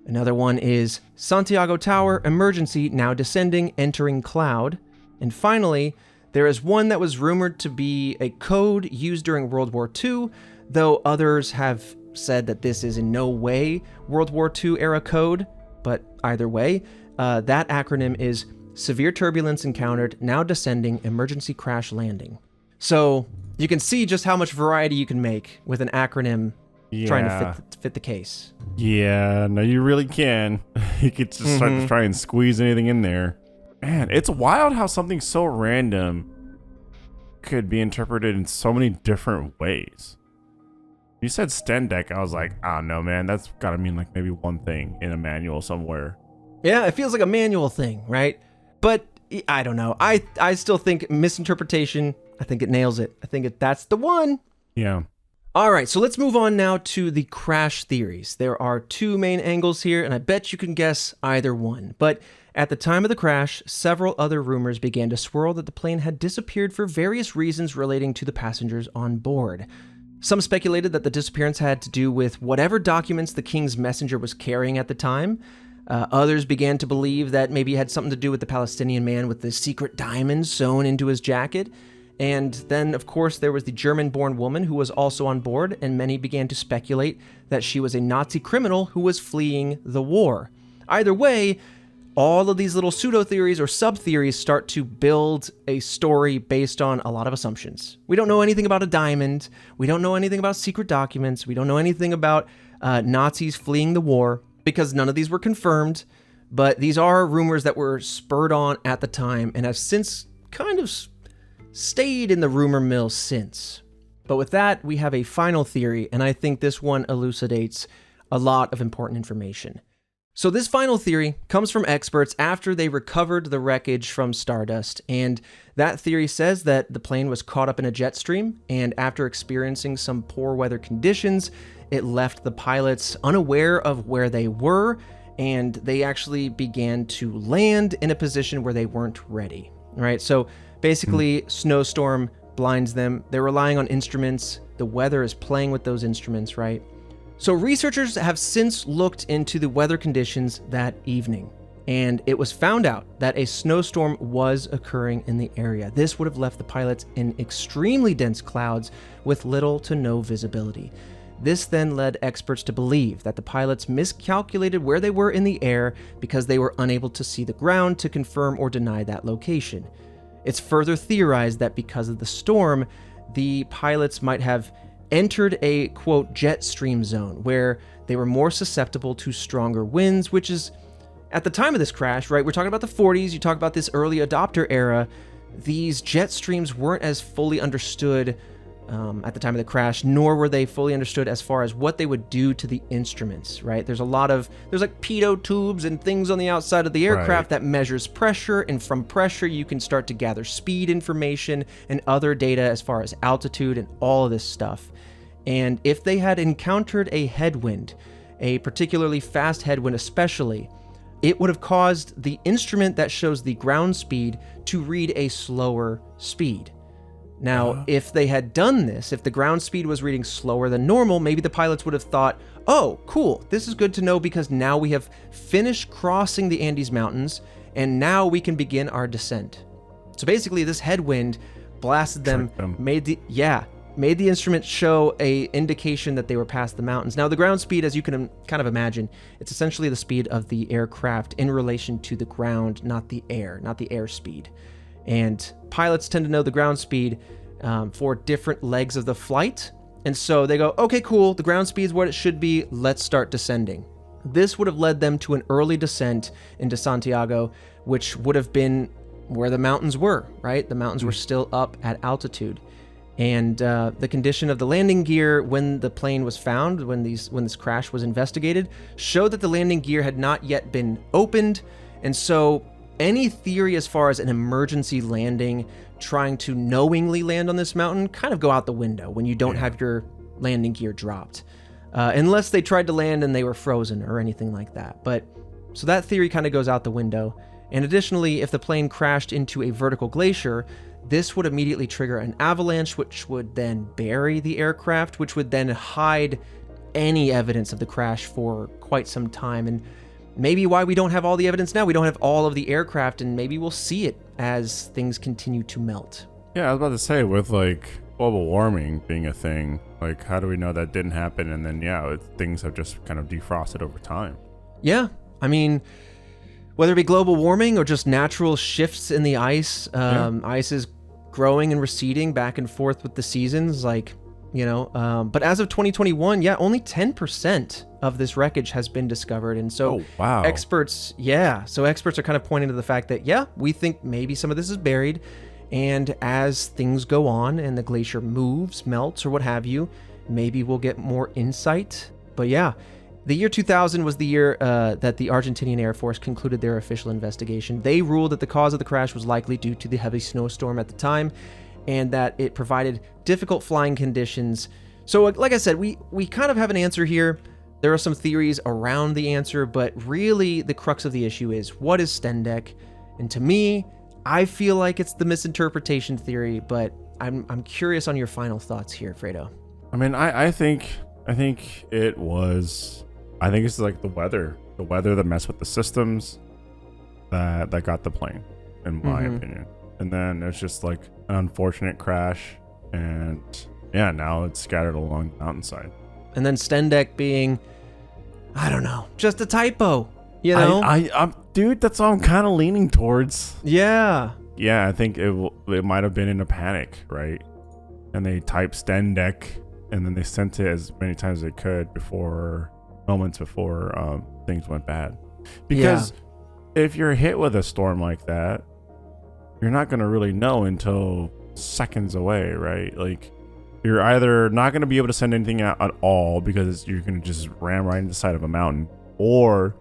Another one is Santiago Tower emergency, now descending, entering cloud. And finally, there is one that was rumored to be a code used during World War II, though others have said that this is in no way World War II era code. But either way, that acronym is Severe Turbulence Encountered, Now Descending, Emergency Crash Landing. So you can see just how much variety you can make with an acronym trying to fit the case. Yeah, no, you really can. You could just start to try and squeeze anything in there. Man, it's wild how something so random could be interpreted in so many different ways. You said stendek, I was like, oh no, man, that's gotta mean like maybe one thing in a manual somewhere. Yeah, it feels like a manual thing, right? But I don't know. I still think misinterpretation, I think it nails it. I think that's the one. Yeah. All right, so let's move on now to the crash theories. There are 2 main angles here, and I bet you can guess either one. But at the time of the crash, several other rumors began to swirl that the plane had disappeared for various reasons relating to the passengers on board. Some speculated that the disappearance had to do with whatever documents the king's messenger was carrying at the time. Others began to believe that maybe it had something to do with the Palestinian man with the secret diamonds sewn into his jacket. And then, of course, there was the German-born woman who was also on board, and many began to speculate that she was a Nazi criminal who was fleeing the war. Either way, all of these little pseudo-theories or sub-theories start to build a story based on a lot of assumptions. We don't know anything about a diamond. We don't know anything about secret documents. We don't know anything about Nazis fleeing the war, because none of these were confirmed. But these are rumors that were spurred on at the time and have since kind of stayed in the rumor mill since. But with that, we have a final theory, and I think this one elucidates a lot of important information. So this final theory comes from experts after they recovered the wreckage from Stardust, and that theory says that the plane was caught up in a jet stream, and after experiencing some poor weather conditions, it left the pilots unaware of where they were, and they actually began to land in a position where they weren't ready, right? So basically, snowstorm blinds them. They're relying on instruments. The weather is playing with those instruments, right? So researchers have since looked into the weather conditions that evening, and it was found out that a snowstorm was occurring in the area. This would have left the pilots in extremely dense clouds with little to no visibility. This then led experts to believe that the pilots miscalculated where they were in the air because they were unable to see the ground to confirm or deny that location. It's further theorized that because of the storm, the pilots might have entered a, quote, jet stream zone where they were more susceptible to stronger winds, which is, at the time of this crash, right, we're talking about the 40s, you talk about this early adopter era, these jet streams weren't as fully understood at the time of the crash, nor were they fully understood as far as what they would do to the instruments, right? There's like pitot tubes and things on the outside of the aircraft that measures pressure, and from pressure you can start to gather speed information and other data as far as altitude and all of this stuff. And if they had encountered a headwind, a particularly fast headwind especially, it would have caused the instrument that shows the ground speed to read a slower speed. Now, if they had done this, if the ground speed was reading slower than normal, maybe the pilots would have thought, oh, cool, this is good to know because now we have finished crossing the Andes Mountains and now we can begin our descent. So basically this headwind blasted them, made the instrument show a indication that they were past the mountains. Now the ground speed, as you can kind of imagine, it's essentially the speed of the aircraft in relation to the ground, not the air speed. And pilots tend to know the ground speed for different legs of the flight. And so they go, okay, cool, the ground speed is what it should be, let's start descending. This would have led them to an early descent into Santiago, which would have been where the mountains were, right? The mountains were still up at altitude. And the condition of the landing gear when the plane was found, when this crash was investigated, showed that the landing gear had not yet been opened. And so any theory as far as an emergency landing, trying to knowingly land on this mountain, kind of go out the window when you don't have your landing gear dropped. Unless they tried to land and they were frozen or anything like that. But so that theory kind of goes out the window. And additionally, if the plane crashed into a vertical glacier, this would immediately trigger an avalanche, which would then bury the aircraft, which would then hide any evidence of the crash for quite some time. And maybe why we don't have all the evidence now. We don't have all of the aircraft, and maybe we'll see it as things continue to melt. Yeah, I was about to say, with like global warming being a thing, like how do we know that didn't happen? And then, things have just kind of defrosted over time. Yeah, I mean, whether it be global warming or just natural shifts in the ice, ice is growing and receding back and forth with the seasons, but as of 2021, only 10% of this wreckage has been discovered. And so experts are kind of pointing to the fact that, we think maybe some of this is buried. And as things go on and the glacier moves, melts, or what have you, maybe we'll get more insight. But the year 2000 was the year that the Argentinian Air Force concluded their official investigation. They ruled that the cause of the crash was likely due to the heavy snowstorm at the time, and that it provided difficult flying conditions. So like I said, we kind of have an answer here. There are some theories around the answer, but really the crux of the issue is, what is STENDEC? And to me, I feel like it's the misinterpretation theory, but I'm curious on your final thoughts here, Fredo. I mean, I think it was, I think it's like the weather that messed with the systems that got the plane, in my opinion. And then it's just like an unfortunate crash, and now it's scattered along the mountainside. And then STENDEC being, I don't know, just a typo, you know? I'm dude, that's what I'm kind of leaning towards. Yeah, I think it might have been in a panic, right? And they typed STENDEC, and then they sent it as many times as they could moments before things went bad. Because if you're hit with a storm like that, you're not going to really know until seconds away, right? Like, you're either not going to be able to send anything out at all because you're going to just ram right into the side of a mountain, or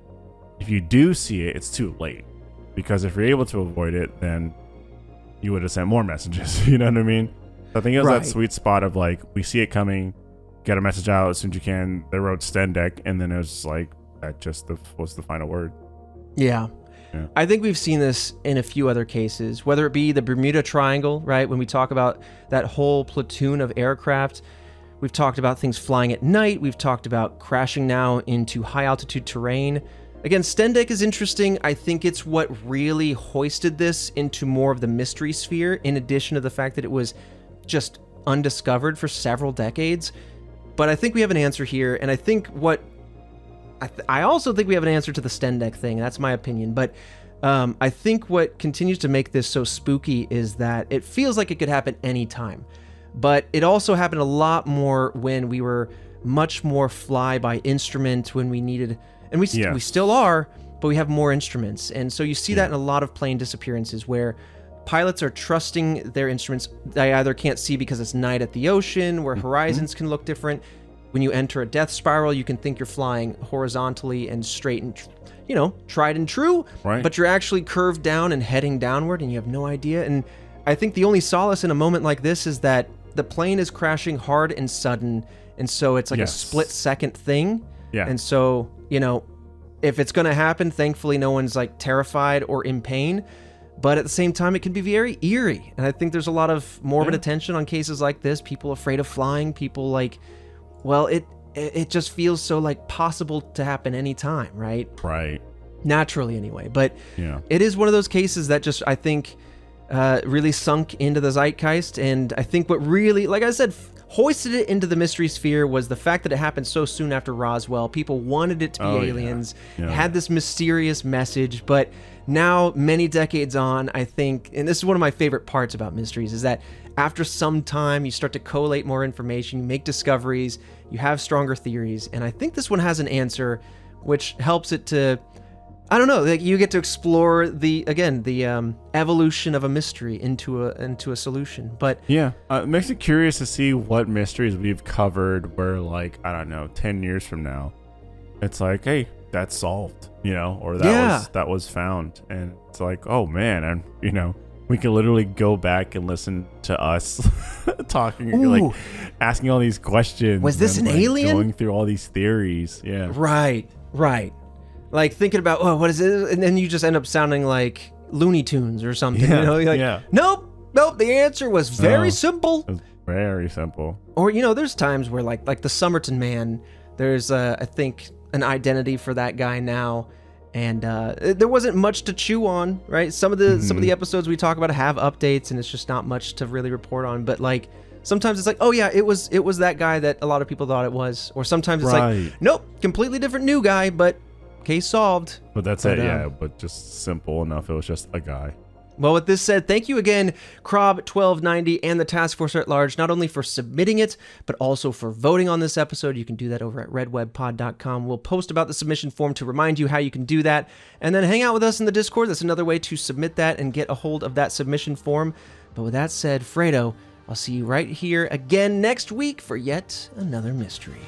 if you do see it, it's too late. Because if you're able to avoid it, then you would have sent more messages. You know what I mean? So I think it was that sweet spot of like, we see it coming, get a message out as soon as you can. They wrote STENDEC, and then it was like, that just was the final word. Yeah. I think we've seen this in a few other cases, whether it be the Bermuda Triangle, right? When we talk about that whole platoon of aircraft, we've talked about things flying at night. We've talked about crashing now into high altitude terrain. Again, STENDEC is interesting. I think it's what really hoisted this into more of the mystery sphere, in addition to the fact that it was just undiscovered for several decades. But I think we have an answer here, and I think what I also think we have an answer to the STENDEC thing. That's my opinion. But I think what continues to make this so spooky is that it feels like it could happen anytime. But it also happened a lot more when we were much more fly by instrument, when we needed, and we still are, but we have more instruments. And so you see that in a lot of plane disappearances where pilots are trusting their instruments. They either can't see because it's night at the ocean, where horizons can look different. When you enter a death spiral, you can think you're flying horizontally and straight and, tried and true, right? But you're actually curved down and heading downward, and you have no idea. And I think the only solace in a moment like this is that the plane is crashing hard and sudden, and so it's like a split-second thing. Yeah. And so, if it's going to happen, thankfully no one's like terrified or in pain. But at the same time, it can be very eerie. And I think there's a lot of morbid attention on cases like this. People afraid of flying, people like... Well, it just feels so like possible to happen anytime, right? Right. Naturally, anyway. But it is one of those cases that just, I think, really sunk into the zeitgeist. And I think what really, like I said, hoisted it into the mystery sphere was the fact that it happened so soon after Roswell. People wanted it to be aliens. Yeah. It had this mysterious message. But now, many decades on, I think, and this is one of my favorite parts about mysteries, is that after some time, you start to collate more information, you make discoveries, you have stronger theories, and I think this one has an answer, which helps it to, I don't know, like you get to explore the evolution of a mystery into a solution. But it makes it curious to see what mysteries we've covered where, like, I don't know, 10 years from now, it's like, hey, that's solved, or that was found, and it's like, oh man, and we can literally go back and listen to us talking, like asking all these questions. Was this an alien? Going through all these theories. Yeah. Right. Like thinking about, what is it? And then you just end up sounding like Looney Tunes or something. Nope. The answer was very simple. It was very simple. Or, there's times where like the Somerton Man, there's, I think, an identity for that guy now. And there wasn't much to chew on, right? Some of the episodes we talk about have updates, and it's just not much to really report on. But like sometimes it's like, oh yeah, it was that guy that a lot of people thought it was. Or sometimes it's like, nope, completely different new guy, but case solved. But that's it, but just simple enough. It was just a guy. Well, with this said, thank you again, Crob1290 and the Task Force at Large, not only for submitting it, but also for voting on this episode. You can do that over at redwebpod.com. We'll post about the submission form to remind you how you can do that, and then hang out with us in the Discord. That's another way to submit that and get a hold of that submission form. But with that said, Fredo, I'll see you right here again next week for yet another mystery.